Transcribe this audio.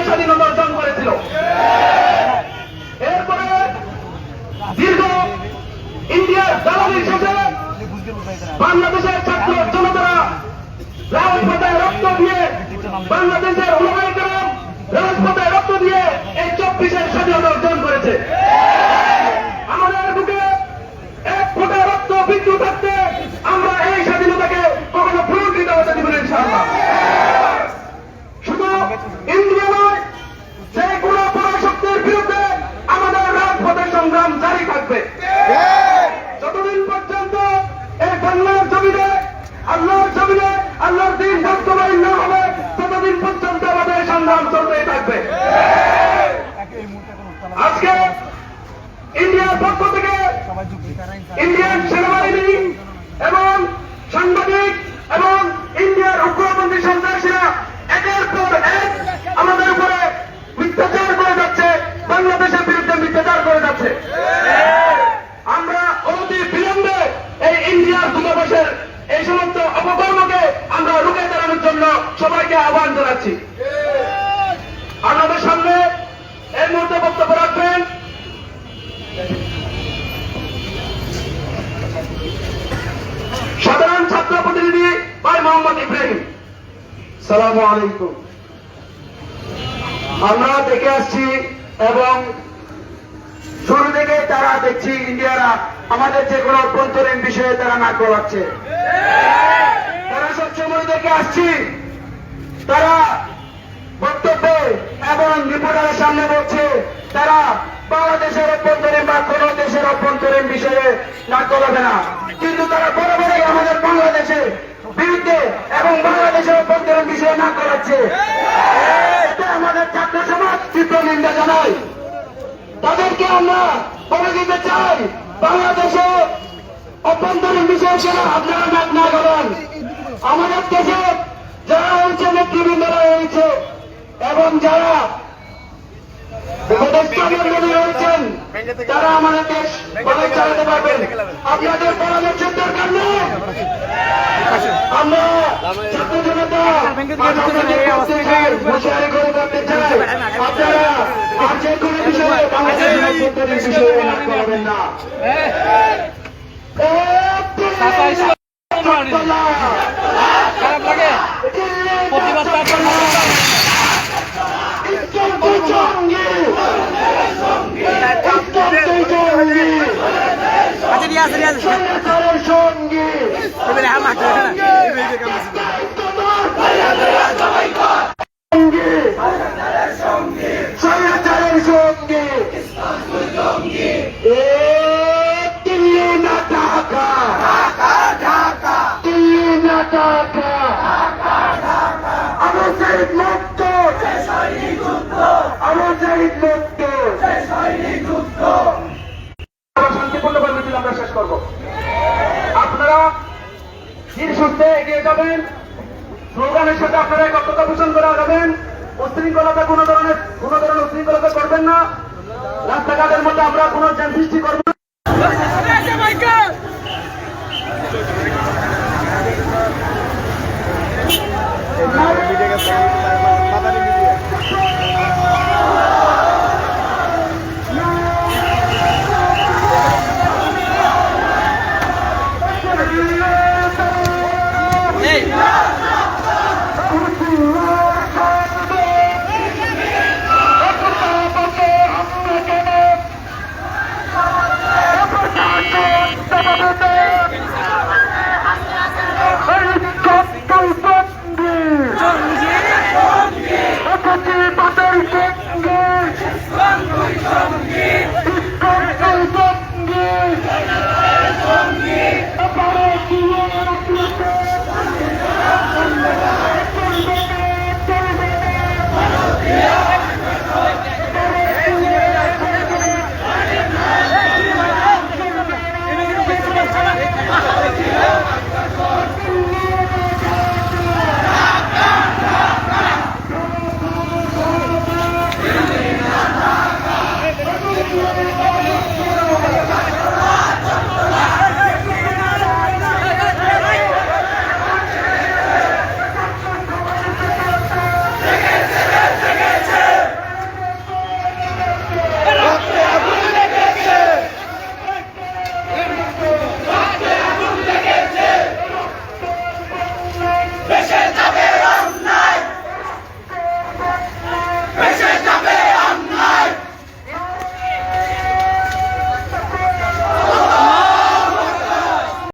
স্বাধীনতা অর্জন করেছিল। এরপরে দীর্ঘ ইন্ডিয়ার দালালির শেষে বাংলাদেশের ছাত্র জনতারা রাজপথে রক্ত দিয়ে, বাংলাদেশের ওলামায়ে কেরাম রাজপথে রক্ত দিয়ে এই 24-এর স্বাধীনতা অর্জন করেছে। আমাদের বুকে এক ফোঁটা রক্ত বিন্দু থাকতে আমরা এই স্বাধীনতাকে কখনো পুনর্কৃত হতে দিব না ইনশাআল্লাহ। শুধু ইন্ডিয়া নয়, যে কোনো পরাশক্তির বিরুদ্ধে আমাদের রাজপথের সংগ্রাম জারি থাকবে। যতদিন পর্যন্ত এই বাংলার জমিনে আল্লাহর জমিনে আল্লাহর দিন বাস্তবায়ন না হবে, ততদিন পর্যন্ত আমাদের সংগ্রাম চলতেই থাকবে। আজকে ইন্ডিয়ার পক্ষ থেকে ইন্ডিয়ান সেনাবাহিনী এবং সাংবাদিক এবং ইন্ডিয়ার উগ্রপন্থী সন্ত্রাসীরা একের পর এক আমাদের উপরে মিথ্যাচার করে যাচ্ছে, বাংলাদেশের বিরুদ্ধে মিথ্যাচার করে যাচ্ছে। আমরা অতি বিলম্বে এই ইন্ডিয়ার দূতাবাসের এই সমস্ত অপকর্মকে আমরা রুখে দাঁড়ানোর জন্য সবাইকে আহ্বান জানাচ্ছি। আপনাদের সামনে এই মুহূর্তে বক্তব্য রাখবেন সাধারণ ছাত্র প্রতিনিধি ভাই মোহাম্মদ ইব্রাহিম। সালামু আলাইকুম। আমরা দেখে আসছি এবং শুরু থেকে তারা দেখছি ইন্ডিয়ারা আমাদের যে কোনো অভ্যন্তরীণ বিষয়ে তারা নাক গলাচ্ছে। তারা সবসময় দেখে আসছি তারা বক্তব্যে এবং রিপোর্টারের সামনে বলছে তারা বাংলাদেশের অভ্যন্তরীণ বা কোন দেশের অভ্যন্তরীণ বিষয়ে নাক গলাবে না, কিন্তু তারা বরাবরই আমাদের বাংলাদেশের বিরুদ্ধে এবং বাংলাদেশের অভ্যন্তরীণ বিষয়ে নাক গলাচ্ছে। এটা আমাদের ছাত্র সমাজ তীব্র নিন্দা জানায়। তাদেরকে আমরা বলে দিতে চাই, বাংলাদেশে অভ্যন্তরীণ বিষয় কেন আপনারা নাক না করেন। আমাদের দেশে যারা হয়েছে নেতৃবৃন্দরা হয়েছে এবং যারা হয়েছেন তারা আমাদের দেশ ভালো চালাতে পারবেন। আপনাদের পরামর্শের দরকার নেই। আমরা ছাত্র জনতা হুঁশিয়ারি করে করতে চাই, আপনারা আর যে কোনো বিষয়ে বাংলাদেশের অভ্যন্তরীণ বিষয়ে নাক গলাবেন না। খারাপ লাগে প্রতিবাদ শান্তিপূর্ণভাবে মিছিল আমরা শেষ করব। আপনারা ধীর সুস্থে এগিয়ে যাবেন, স্লোগানের সাথে আপনারা একতা পোষণ করে আগাবেন। উশৃঙ্খলতা কোনো ধরনের উশৃঙ্খলতা করবেন না। রাস্তাঘাটের মধ্যে আমরা কোনো জ্যাম সৃষ্টি করব না।